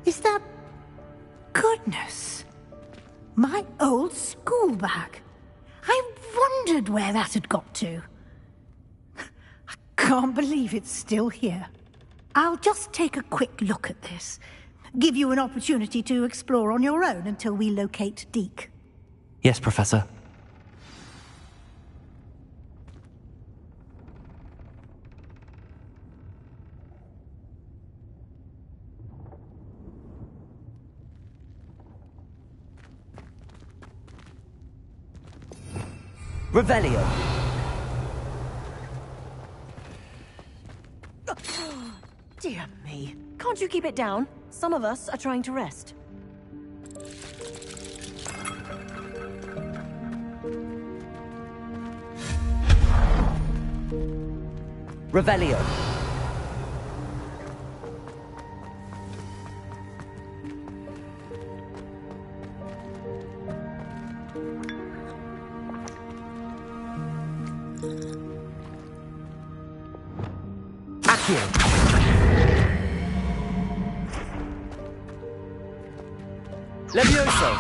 Is that... Goodness! My old school bag. I wondered where that had got to. I can't believe it's still here. I'll just take a quick look at this. Give you an opportunity to explore on your own until we locate Deke. Yes, Professor. Revelio! Dear me. Can't you keep it down? Some of us are trying to rest. Revelio! Levioso!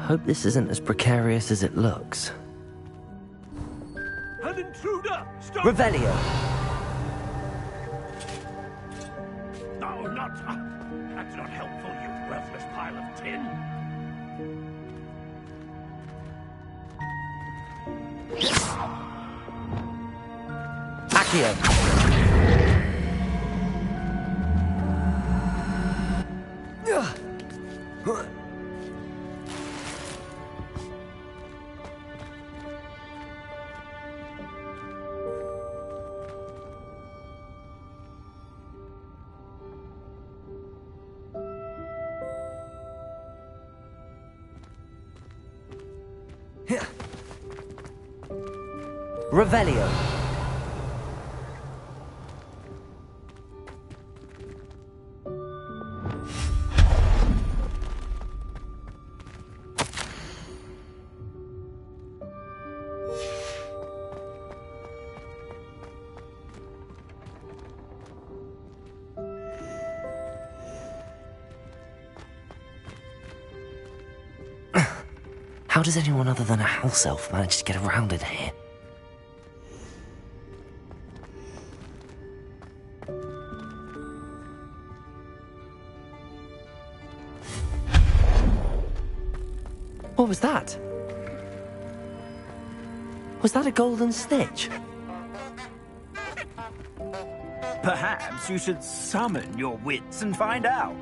Hope this isn't as precarious as it looks. An intruder! Stop! Revelio! No, not... That's not helpful, you worthless pile of tin. Accio! Revelio. How does anyone other than a house elf manage to get around in here? What was that? Was that a golden snitch? Perhaps you should summon your wits and find out.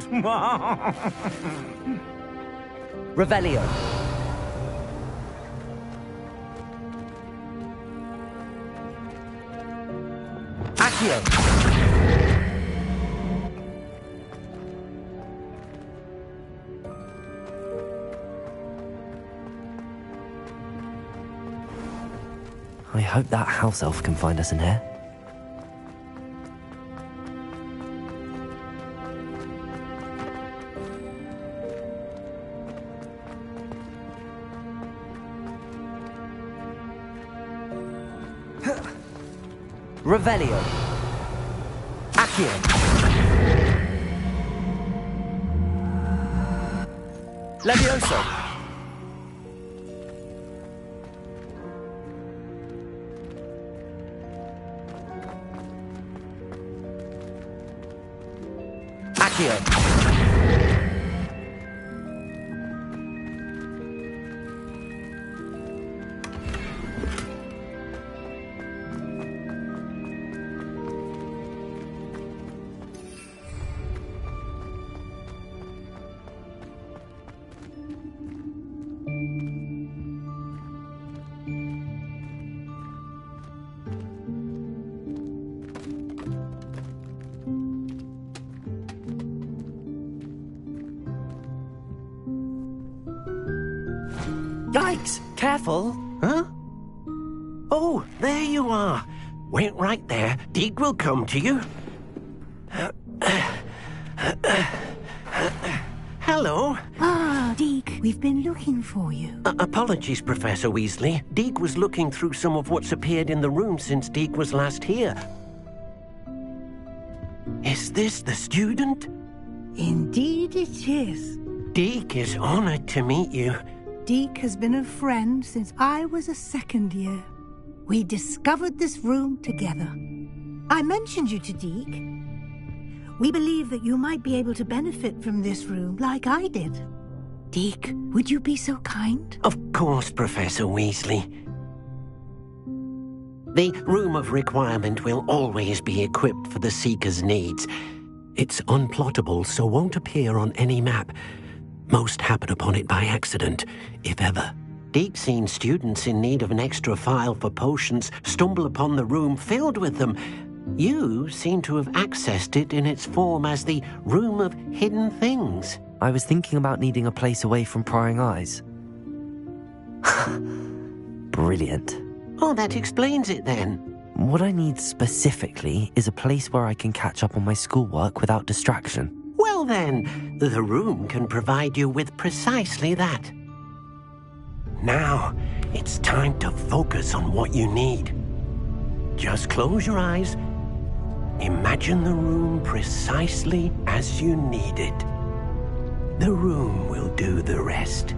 Revelio. Accio. I hope that house elf can find us in here. Revelio. Accio. Levioso. Accio. Thanks. Careful. Huh? Oh, there you are. Wait right there. Deke will come to you. Hello. Ah, Deke, we've been looking for you. Apologies, Professor Weasley. Deke was looking through some of what's appeared in the room since Deke was last here. Is this the student? Indeed it is. Deke is honored to meet you. Deke has been a friend since I was a second year. We discovered this room together. I mentioned you to Deke. We believe that you might be able to benefit from this room like I did. Deke, would you be so kind? Of course, Professor Weasley. The Room of Requirement will always be equipped for the Seeker's needs. It's unplottable, so won't appear on any map. Most happen upon it by accident, if ever. Deke's seen students in need of an extra file for potions stumble upon the room filled with them. You seem to have accessed it in its form as the Room of Hidden Things. I was thinking about needing a place away from prying eyes. Brilliant. Oh, that explains it then. What I need specifically is a place where I can catch up on my schoolwork without distraction. Well then, the room can provide you with precisely that. Now, it's time to focus on what you need. Just close your eyes. Imagine the room precisely as you need it. The room will do the rest.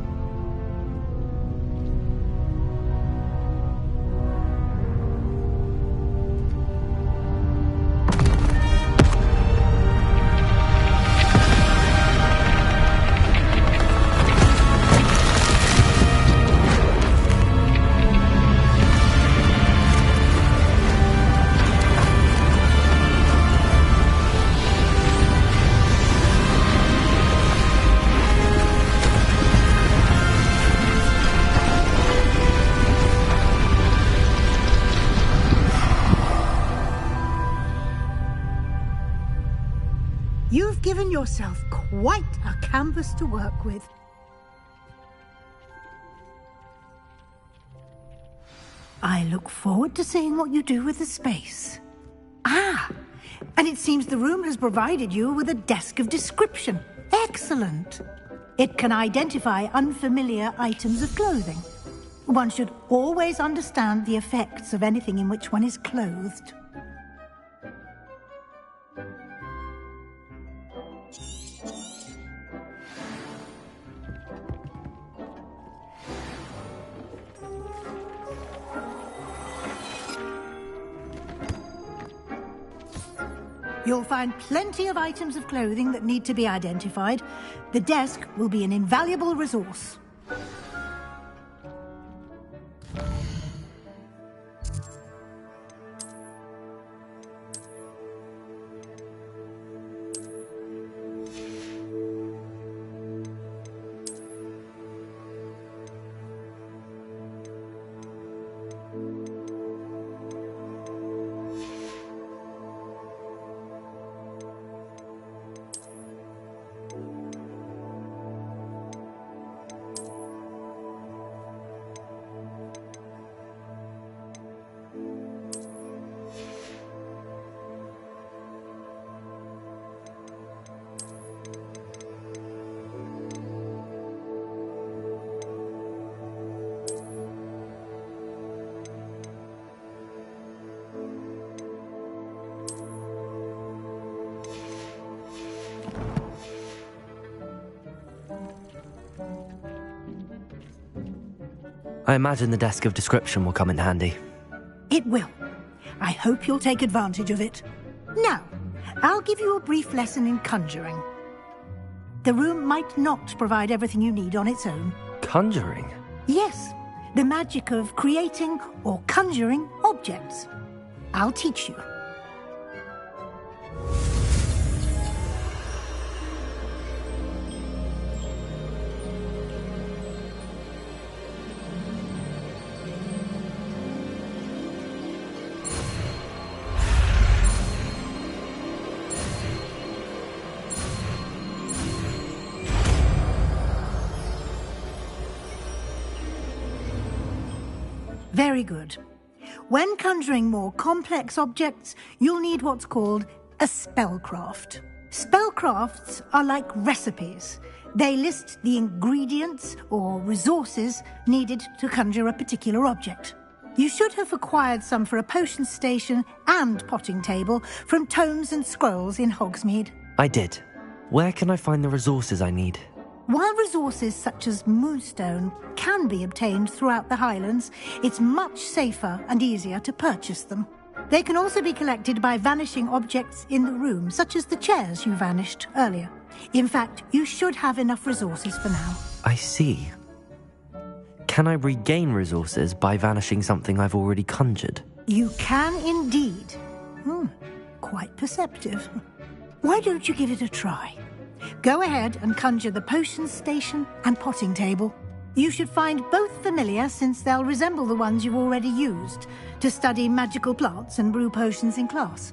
You've given yourself quite a canvas to work with. I look forward to seeing what you do with the space. Ah, and it seems the room has provided you with a desk of description. Excellent. It can identify unfamiliar items of clothing. One should always understand the effects of anything in which one is clothed. You'll find plenty of items of clothing that need to be identified. The desk will be an invaluable resource. I imagine the desk of description will come in handy. It will. I hope you'll take advantage of it. Now, I'll give you a brief lesson in conjuring. The room might not provide everything you need on its own. Conjuring? Yes, the magic of creating or conjuring objects. I'll teach you. Very good. When conjuring more complex objects, you'll need what's called a spellcraft. Spellcrafts are like recipes. They list the ingredients or resources needed to conjure a particular object. You should have acquired some for a potion station and potting table from tomes and scrolls in Hogsmeade. I did. Where can I find the resources I need? While resources such as moonstone can be obtained throughout the Highlands, it's much safer and easier to purchase them. They can also be collected by vanishing objects in the room, such as the chairs you vanished earlier. In fact, you should have enough resources for now. I see. Can I regain resources by vanishing something I've already conjured? You can indeed. Quite perceptive. Why don't you give it a try? Go ahead and conjure the potion station and potting table. You should find both familiar, since they'll resemble the ones you've already used to study magical plants and brew potions in class.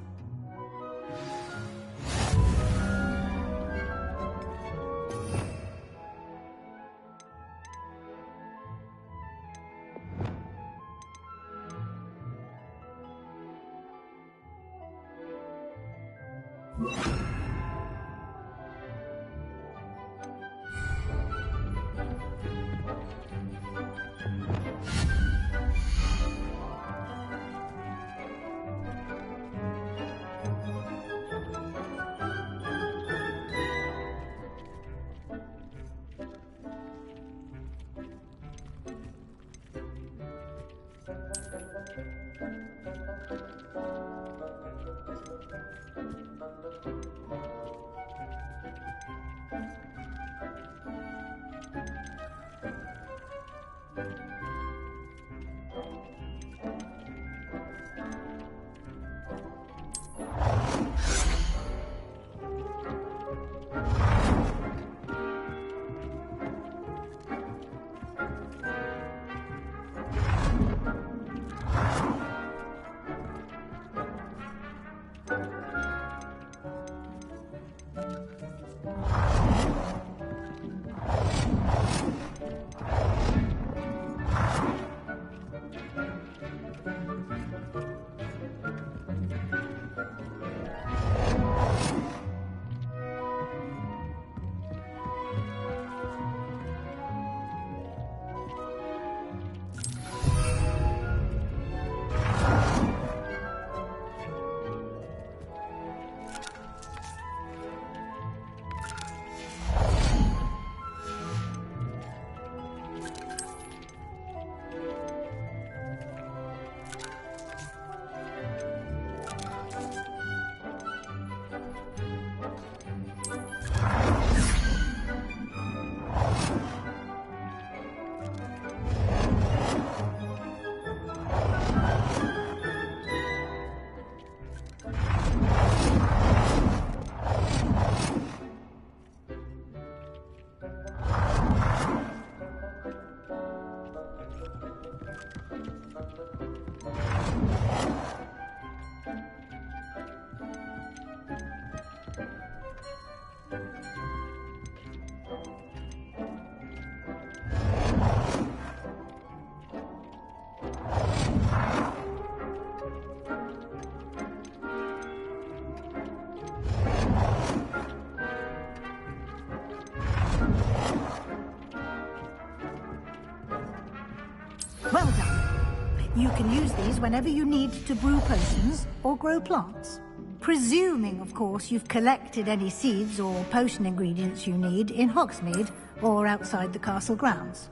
Well done. You can use these whenever you need to brew potions or grow plants. Presuming, of course, you've collected any seeds or potion ingredients you need in Hogsmeade or outside the castle grounds.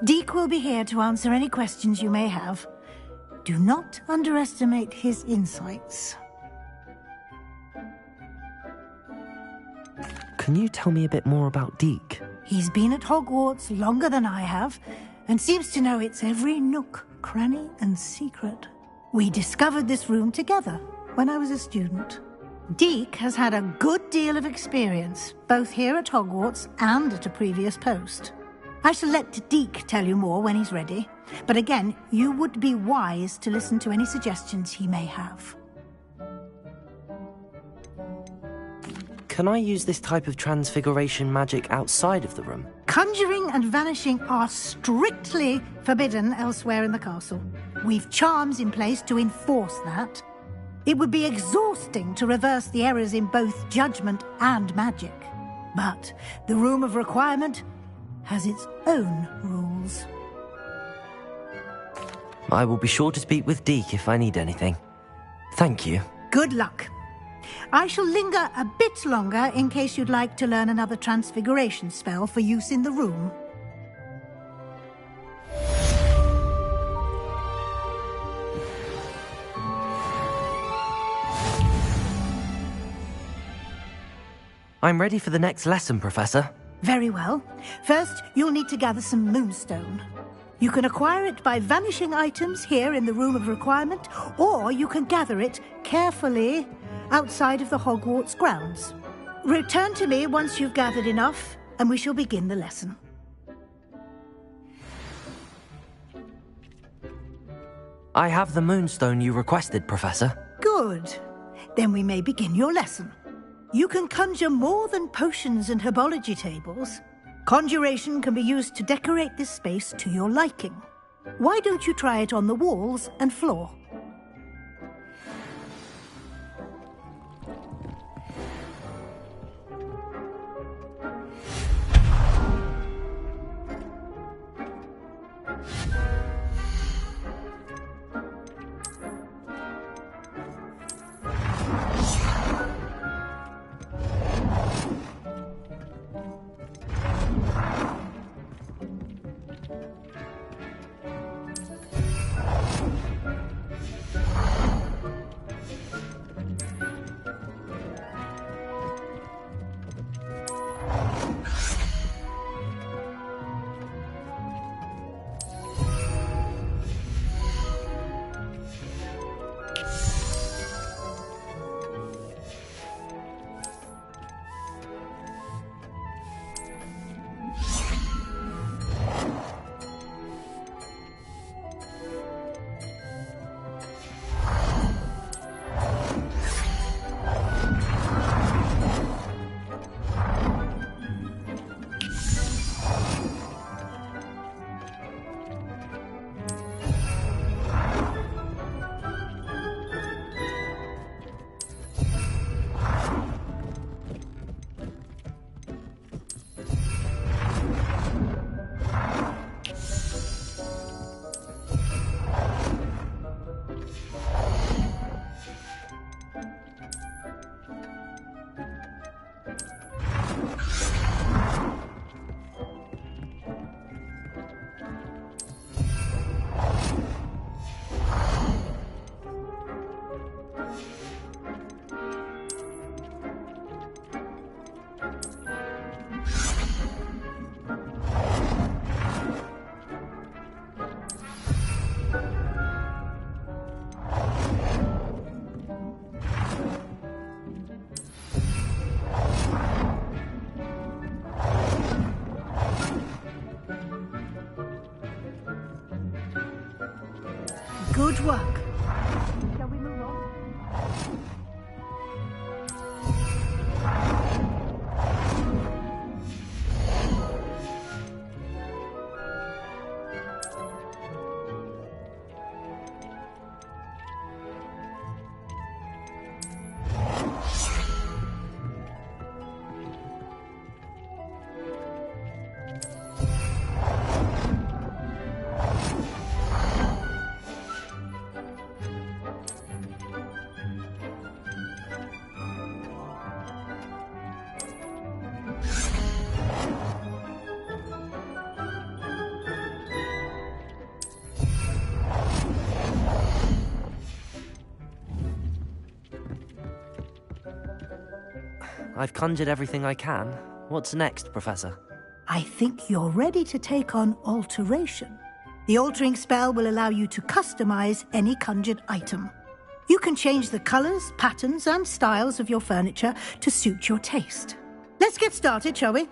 Deke will be here to answer any questions you may have. Do not underestimate his insights. Can you tell me a bit more about Deke? He's been at Hogwarts longer than I have, and seems to know its every nook, cranny, and secret. We discovered this room together when I was a student. Deke has had a good deal of experience, both here at Hogwarts and at a previous post. I shall let Deke tell you more when he's ready, but again, you would be wise to listen to any suggestions he may have. Can I use this type of transfiguration magic outside of the room? Conjuring and vanishing are strictly forbidden elsewhere in the castle. We've charms in place to enforce that. It would be exhausting to reverse the errors in both judgment and magic. But the Room of Requirement has its own rules. I will be sure to speak with Deke if I need anything. Thank you. Good luck. I shall linger a bit longer in case you'd like to learn another transfiguration spell for use in the room. I'm ready for the next lesson, Professor. Very well. First, you'll need to gather some moonstone. You can acquire it by vanishing items here in the Room of Requirement, or you can gather it carefully outside of the Hogwarts grounds. Return to me once you've gathered enough, and we shall begin the lesson. I have the moonstone you requested, Professor. Good. Then we may begin your lesson. You can conjure more than potions and herbology tables. Conjuration can be used to decorate this space to your liking. Why don't you try it on the walls and floor? Good work. Shall we move on? I've conjured everything I can. What's next, Professor? I think you're ready to take on alteration. The altering spell will allow you to customize any conjured item. You can change the colors, patterns, and styles of your furniture to suit your taste. Let's get started, shall we?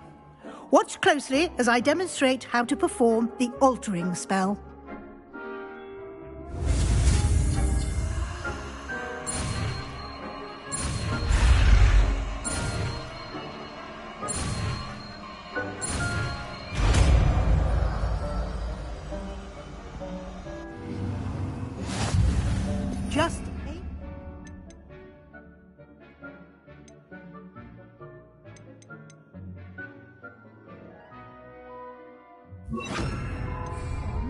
Watch closely as I demonstrate how to perform the altering spell. Just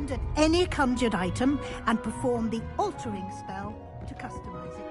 at any conjured item and perform the altering spell to customize it.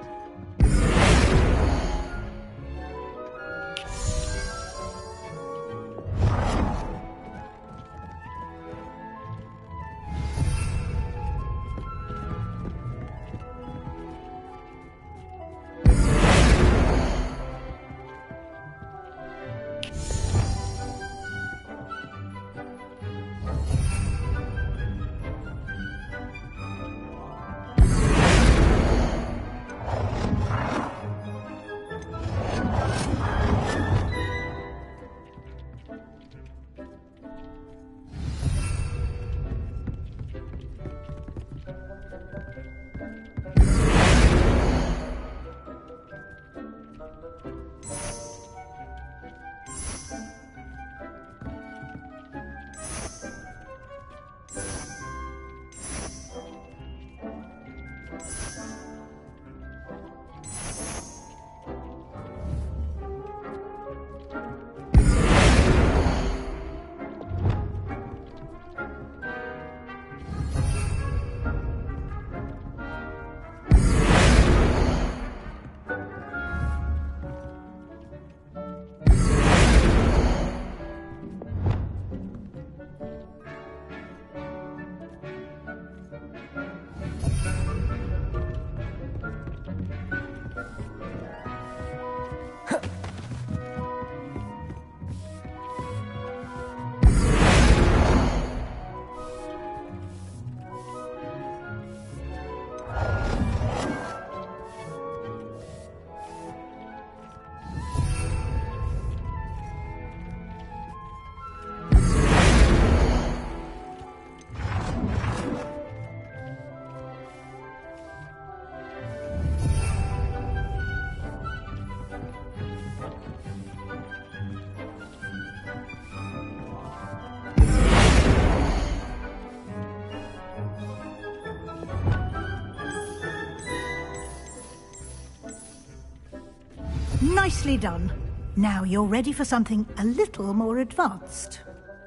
Nicely done. Now you're ready for something a little more advanced.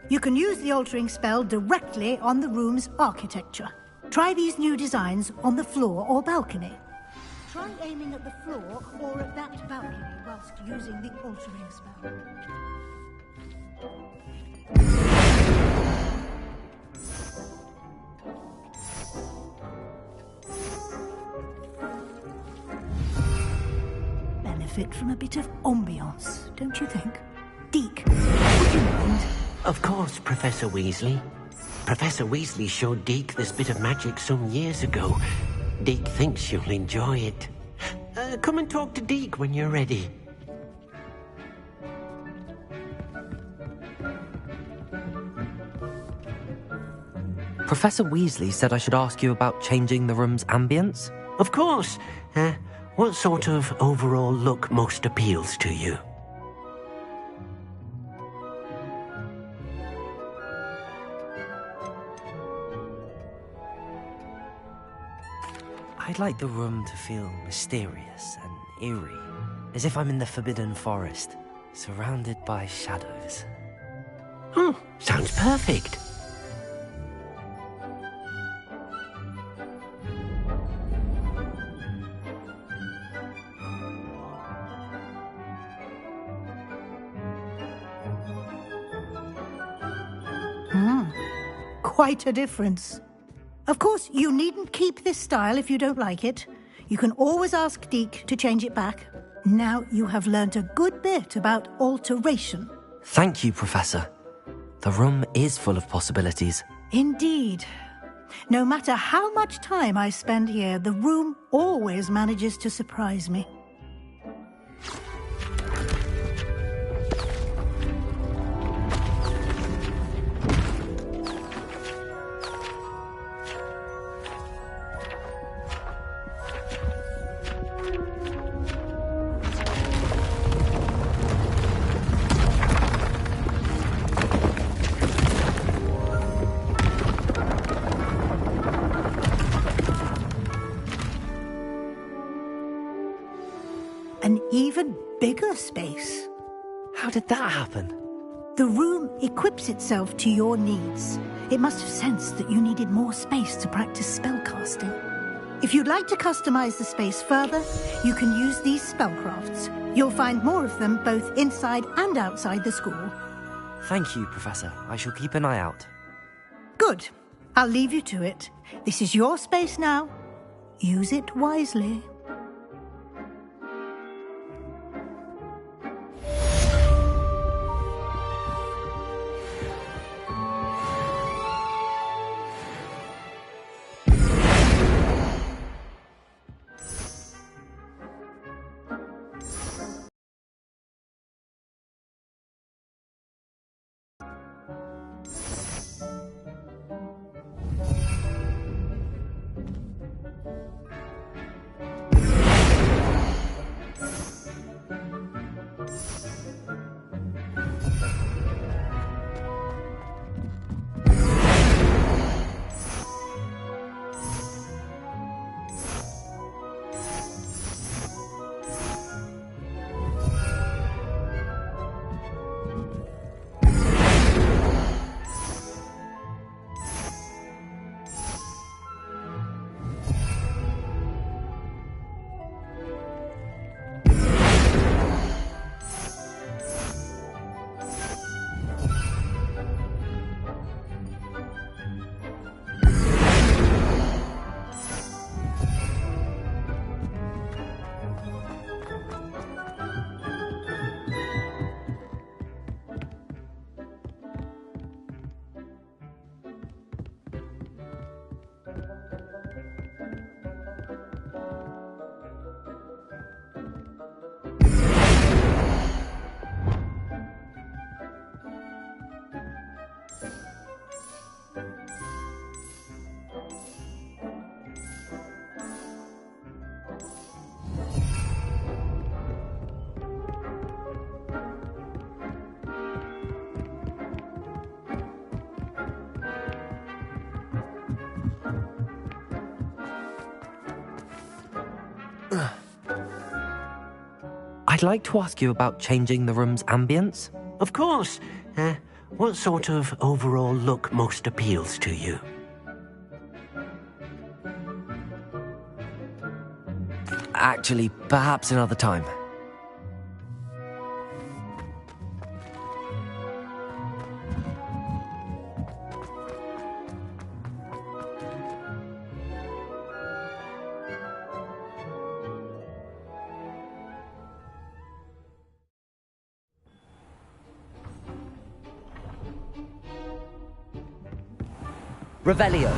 You can use the altering spell directly on the room's architecture. Try these new designs on the floor or balcony. Try aiming at the floor or at that balcony whilst using the altering spell. Benefit from a bit of ambiance, don't you think? Deke, would you mind? Of course, Professor Weasley. Professor Weasley showed Deke this bit of magic some years ago. Deke thinks you'll enjoy it. Come and talk to Deke when you're ready. Professor Weasley said I should ask you about changing the room's ambience. Of course. What sort of overall look most appeals to you? I'd like the room to feel mysterious and eerie, as if I'm in the Forbidden Forest, surrounded by shadows. Oh, sounds perfect. Quite a difference. Of course, you needn't keep this style if you don't like it. You can always ask Deke to change it back. Now you have learnt a good bit about alteration. Thank you, Professor. The room is full of possibilities. Indeed. No matter how much time I spend here, the room always manages to surprise me. An even bigger space. How did that happen? The room equips itself to your needs. It must have sensed that you needed more space to practice spellcasting. If you'd like to customize the space further, you can use these spellcrafts. You'll find more of them both inside and outside the school. Thank you, Professor. I shall keep an eye out. Good. I'll leave you to it. This is your space now. Use it wisely. I'd like to ask you about changing the room's ambience. Of course. What sort of overall look most appeals to you? Actually, perhaps another time. Revelio.